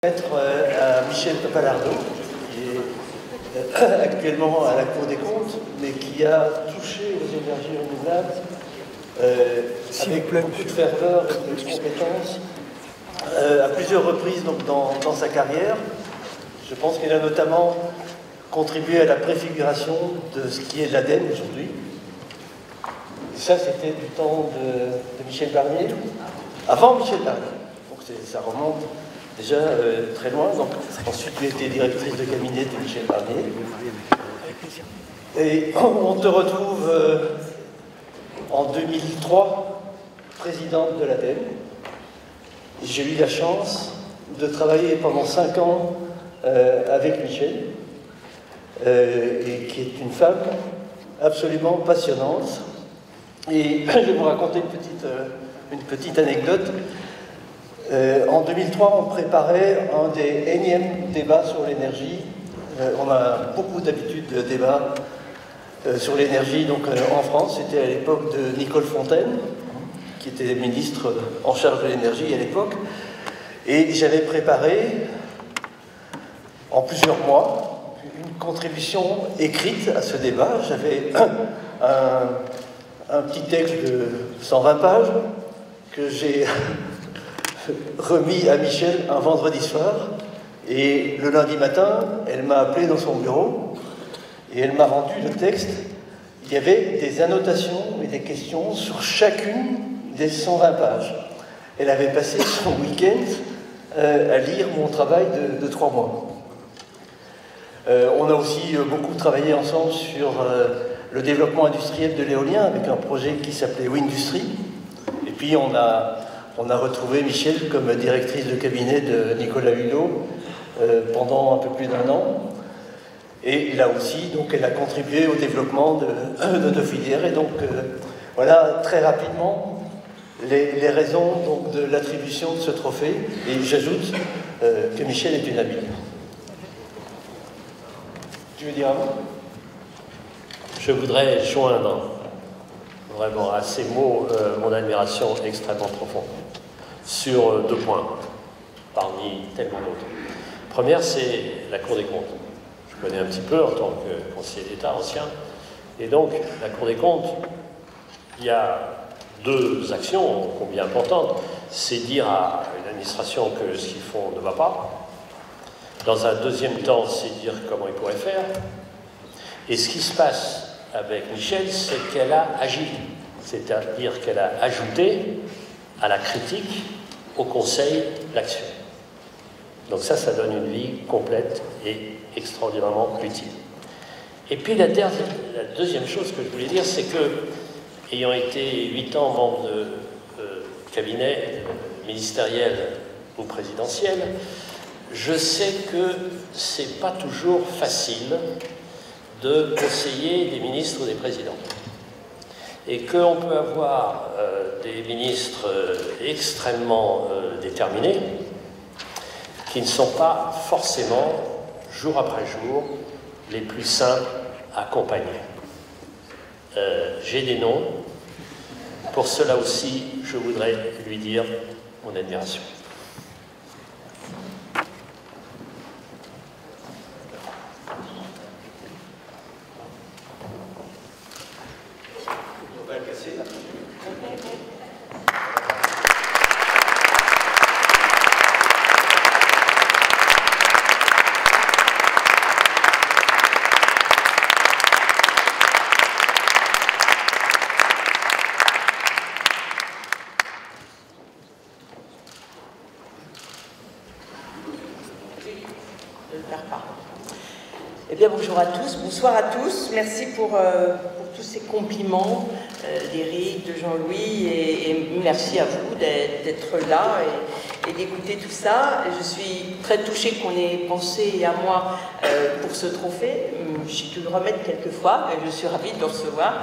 À Michel Papalardo, qui est actuellement à la Cour des comptes, mais qui a touché aux énergies renouvelables avec beaucoup de ferveur et de compétences à plusieurs reprises donc, dans sa carrière. Je pense qu'il a notamment contribué à la préfiguration de ce qui est l'ADEME aujourd'hui. Et ça, c'était du temps de Michel Barnier, avant Michel Barnier. Donc ça remonte déjà très loin. Donc, ensuite, tu étais directrice de cabinet de Michel Barnier. Et on te retrouve en 2003, présidente de l'ADEME. J'ai eu la chance de travailler pendant 5 ans avec Michel, et qui est une femme absolument passionnante. Et je vais vous raconter une petite anecdote. En 2003, on préparait un des énièmes débats sur l'énergie. On a beaucoup d'habitude de débats sur l'énergie donc, en France. C'était à l'époque de Nicole Fontaine, qui était ministre en charge de l'énergie à l'époque. Et j'avais préparé, en plusieurs mois, une contribution écrite à ce débat. J'avais un petit texte de 120 pages que j'ai remis à Michel un vendredi soir, et le lundi matin, elle m'a appelé dans son bureau et elle m'a rendu le texte. Il y avait des annotations et des questions sur chacune des 120 pages. Elle avait passé son week-end à lire mon travail de 3 mois. On a aussi beaucoup travaillé ensemble sur le développement industriel de l'éolien avec un projet qui s'appelait Windustry. Et puis on a retrouvé Michel comme directrice de cabinet de Nicolas Hulot pendant un peu plus d'1 an. Et là aussi, donc, elle a contribué au développement de nos filières. Et donc, voilà, très rapidement, les raisons donc, de l'attribution de ce trophée. Et j'ajoute que Michel est une amie. Tu veux dire un mot ? Je voudrais joindre vraiment à ces mots mon admiration extrêmement profonde sur 2 points, parmi tellement d'autres. Première, c'est la Cour des comptes. Je connais un petit peu en tant que conseiller d'État ancien. Et donc, la Cour des comptes, il y a 2 actions combien importantes. C'est dire à une administration que ce qu'ils font ne va pas. Dans un deuxième temps, c'est dire comment ils pourraient faire. Et ce qui se passe avec Michel, c'est qu'elle a agi. C'est-à-dire qu'elle a ajouté à la critique, au conseil, l'action. Donc ça donne une vie complète et extraordinairement utile. Et puis la deuxième chose que je voulais dire, c'est que, ayant été 8 ans membre de cabinet ministériel ou présidentiel, je sais que c'est pas toujours facile de conseiller des ministres ou des présidents. Et qu'on peut avoir des ministres extrêmement déterminés qui ne sont pas forcément, jour après jour, les plus simples à accompagner. J'ai des noms. Pour cela aussi, je voudrais lui dire mon admiration. Eh bien, bonjour à tous, bonsoir à tous. Merci pour tous ces compliments d'Éric, de Jean-Louis, et merci à vous d'être là et d'écouter tout ça. Je suis très touchée qu'on ait pensé à moi pour ce trophée. J'ai dû le remettre quelques fois, et je suis ravie de le recevoir.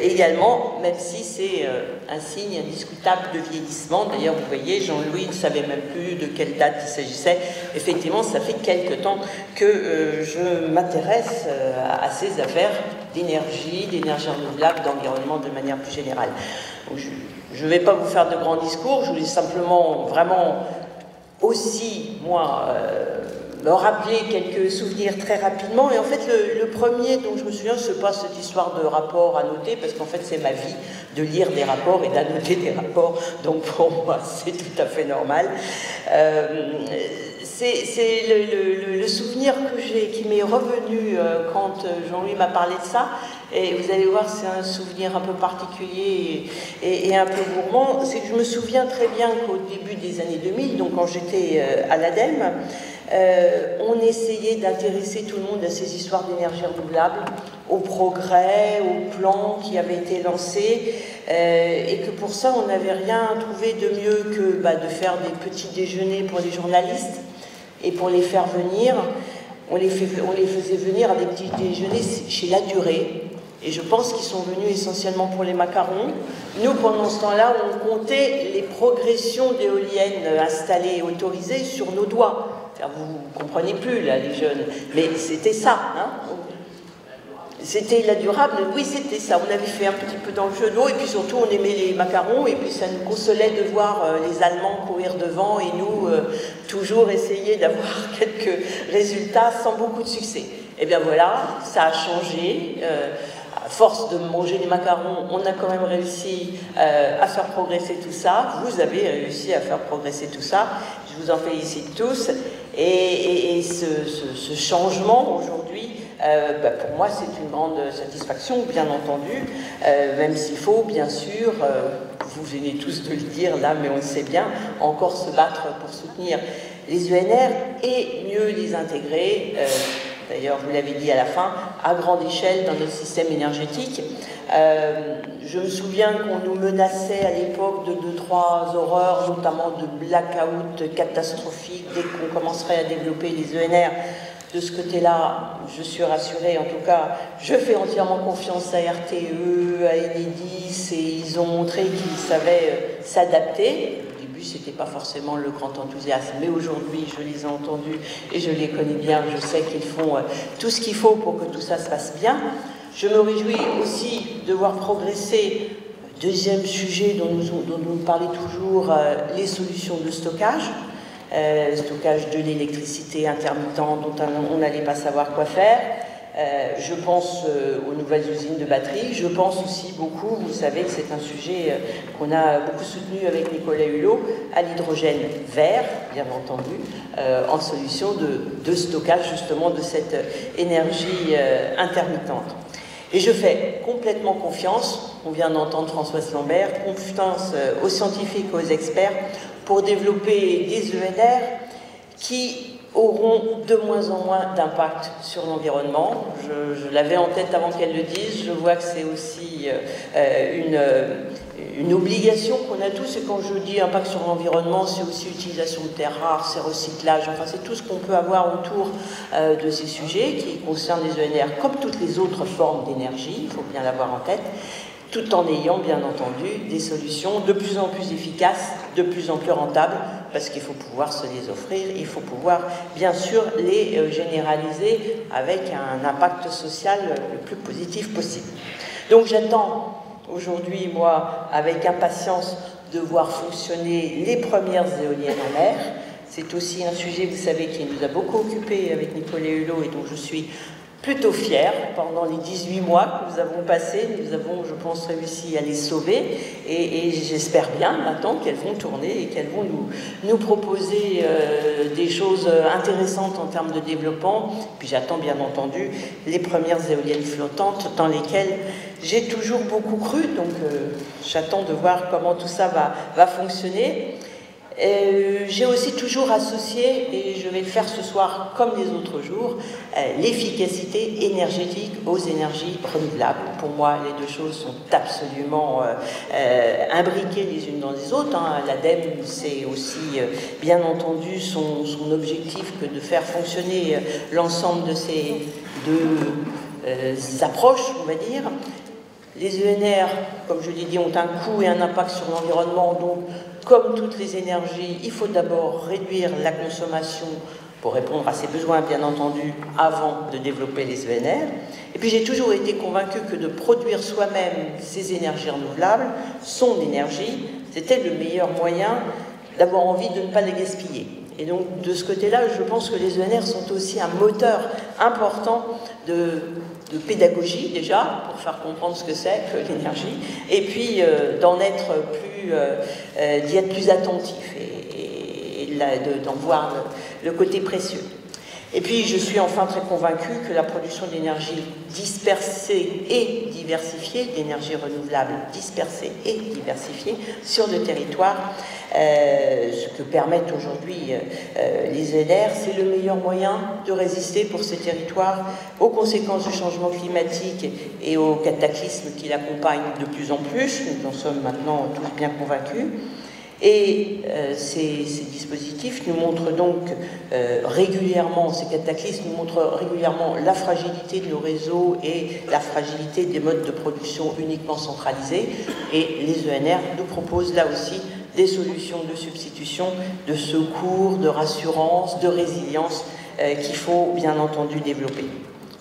Également, même si c'est un signe indiscutable de vieillissement. D'ailleurs, vous voyez, Jean-Louis ne savait même plus de quelle date il s'agissait. Effectivement, ça fait quelque temps que je m'intéresse à ces affaires d'énergie renouvelable, d'environnement de manière plus générale. Donc, je ne vais pas vous faire de grands discours, je voulais simplement vraiment aussi, moi, me rappeler quelques souvenirs très rapidement. Et en fait, le premier dont je me souviens, c'est pas cette histoire de rapport à noter, parce qu'en fait, c'est ma vie de lire des rapports et d'annoter des rapports. Donc pour moi, c'est tout à fait normal. C'est le souvenir que qui m'est revenu quand Jean-Louis m'a parlé de ça. Et vous allez voir, c'est un souvenir un peu particulier et un peu gourmand. C'est que je me souviens très bien qu'au début des années 2000, donc quand j'étais à l'ADEME, on essayait d'intéresser tout le monde à ces histoires d'énergie renouvelable, au progrès, au plan qui avait été lancé, et que pour ça, on n'avait rien trouvé de mieux que de faire des petits déjeuners pour les journalistes et pour les faire venir. On les faisait venir à des petits déjeuners chez La Durée. Et je pense qu'ils sont venus essentiellement pour les macarons. Nous, pendant ce temps-là, on comptait les progressions d'éoliennes installées et autorisées sur nos doigts. Enfin, vous ne comprenez plus, là, les jeunes. Mais c'était ça, hein. C'était la durable, oui, c'était ça. On avait fait un petit peu dans le jeu de l'eau, et puis surtout, on aimait les macarons, et puis ça nous consolait de voir les Allemands courir devant, et nous, toujours essayer d'avoir quelques résultats sans beaucoup de succès. Et bien voilà, ça a changé. À force de manger des macarons, on a quand même réussi à faire progresser tout ça. Vous avez réussi à faire progresser tout ça. Je vous en félicite tous. Et ce changement aujourd'hui, pour moi, c'est une grande satisfaction, bien entendu, même s'il faut, bien sûr, vous venez tous de le dire là, mais on le sait bien, encore se battre pour soutenir les ENR et mieux les intégrer. D'ailleurs, vous l'avez dit à la fin, à grande échelle dans notre système énergétique. Je me souviens qu'on nous menaçait à l'époque de 2-3 horreurs, notamment de blackout catastrophiques dès qu'on commencerait à développer les ENR. De ce côté-là, je suis rassurée, en tout cas, je fais entièrement confiance à RTE, à Enedis, et ils ont montré qu'ils savaient s'adapter. C'était pas forcément le grand enthousiasme, mais aujourd'hui je les ai entendus et je les connais bien, je sais qu'ils font tout ce qu'il faut pour que tout ça se passe bien. Je me réjouis aussi de voir progresser, deuxième sujet dont nous parlons toujours, les solutions de stockage, stockage de l'électricité intermittente dont on n'allait pas savoir quoi faire. Je pense aux nouvelles usines de batteries, je pense aussi beaucoup, vous savez que c'est un sujet qu'on a beaucoup soutenu avec Nicolas Hulot, à l'hydrogène vert, bien entendu, en solution de stockage justement de cette énergie intermittente. Et je fais complètement confiance, on vient d'entendre Françoise Lambert, confiance aux scientifiques, aux experts, pour développer des ENR qui auront de moins en moins d'impact sur l'environnement. Je l'avais en tête avant qu'elle le dise, je vois que c'est aussi une obligation qu'on a tous, et quand je dis impact sur l'environnement, c'est aussi utilisation de terres rares, c'est recyclage, enfin c'est tout ce qu'on peut avoir autour de ces sujets qui concernent les ENR, comme toutes les autres formes d'énergie, il faut bien l'avoir en tête, tout en ayant bien entendu des solutions de plus en plus efficaces, de plus en plus rentables, parce qu'il faut pouvoir se les offrir, il faut pouvoir bien sûr les généraliser avec un impact social le plus positif possible. Donc j'attends aujourd'hui, moi, avec impatience, de voir fonctionner les premières éoliennes en mer. C'est aussi un sujet, vous savez, qui nous a beaucoup occupés avec Nicolas Hulot et dont je suis plutôt fière. Pendant les 18 mois que nous avons passés, nous avons, je pense, réussi à les sauver et j'espère bien maintenant qu'elles vont tourner et qu'elles vont nous proposer des choses intéressantes en termes de développement. Puis j'attends bien entendu les premières éoliennes flottantes dans lesquelles j'ai toujours beaucoup cru, donc j'attends de voir comment tout ça va fonctionner. J'ai aussi toujours associé, et je vais le faire ce soir comme les autres jours, l'efficacité énergétique aux énergies renouvelables. Pour moi, les deux choses sont absolument imbriquées les unes dans les autres. L'ADEME, c'est aussi, bien entendu, son objectif que de faire fonctionner l'ensemble de ces deux approches, on va dire. Les ENR, comme je l'ai dit, ont un coût et un impact sur l'environnement, donc comme toutes les énergies, il faut d'abord réduire la consommation pour répondre à ses besoins, bien entendu, avant de développer les ENR. Et puis j'ai toujours été convaincue que de produire soi-même ces énergies renouvelables, son énergie, c'était le meilleur moyen d'avoir envie de ne pas les gaspiller. Et donc, de ce côté-là, je pense que les ENR sont aussi un moteur important de pédagogie, déjà, pour faire comprendre ce que c'est que l'énergie, et puis d'y être plus attentif et d'en voir le côté précieux. Et puis, je suis enfin très convaincue que la production d'énergie dispersée et diversifiée, d'énergie renouvelable dispersée et diversifiée sur le territoire, ce que permettent aujourd'hui les ENR, c'est le meilleur moyen de résister pour ces territoires aux conséquences du changement climatique et aux cataclysmes qui l'accompagnent de plus en plus. Nous en sommes maintenant tous bien convaincus. Et ces dispositifs nous montrent donc régulièrement, ces cataclysmes nous montrent régulièrement la fragilité de nos réseaux et la fragilité des modes de production uniquement centralisés. Et les ENR nous proposent là aussi des solutions de substitution, de secours, de rassurance, de résilience qu'il faut bien entendu développer.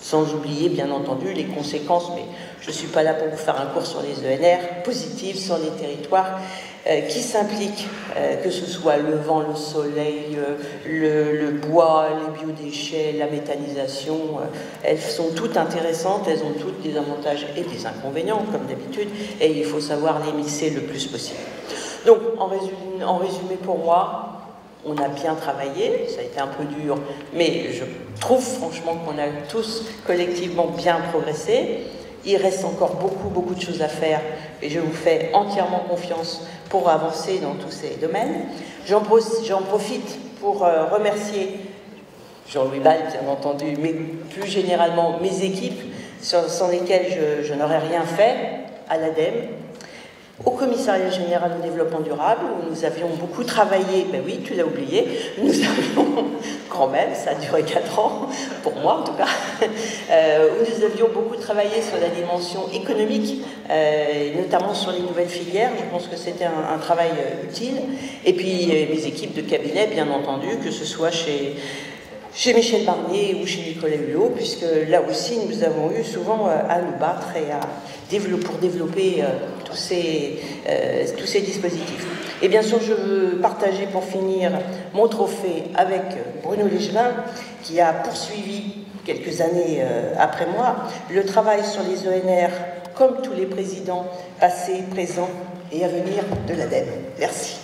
Sans oublier bien entendu les conséquences, mais je ne suis pas là pour vous faire un cours sur les ENR, positives sur les territoires qui s'impliquent, que ce soit le vent, le soleil, le bois, les biodéchets, la méthanisation. Elles sont toutes intéressantes, elles ont toutes des avantages et des inconvénients, comme d'habitude, et il faut savoir les mixer le plus possible. Donc, en résumé pour moi, on a bien travaillé, ça a été un peu dur, mais je trouve franchement qu'on a tous collectivement bien progressé. Il reste encore beaucoup de choses à faire et je vous fais entièrement confiance pour avancer dans tous ces domaines. J'en profite pour remercier Jean-Louis Ball, bien entendu, mais plus généralement mes équipes, sans lesquelles je n'aurais rien fait, à l'ADEME, au Commissariat général au développement durable, où nous avions beaucoup travaillé, ben oui, tu l'as oublié, nous avions, quand même, ça a duré 4 ans, pour moi en tout cas, où nous avions beaucoup travaillé sur la dimension économique, notamment sur les nouvelles filières. Je pense que c'était un travail utile. Et puis mes équipes de cabinet, bien entendu, que ce soit chez Michel Barnier ou chez Nicolas Hulot, puisque là aussi nous avons eu souvent à nous battre et pour développer tous ces dispositifs. Et bien sûr, je veux partager pour finir mon trophée avec Bruno Légelin, qui a poursuivi quelques années après moi le travail sur les ENR, comme tous les présidents passés, présents et à venir de l'ADEME. Merci.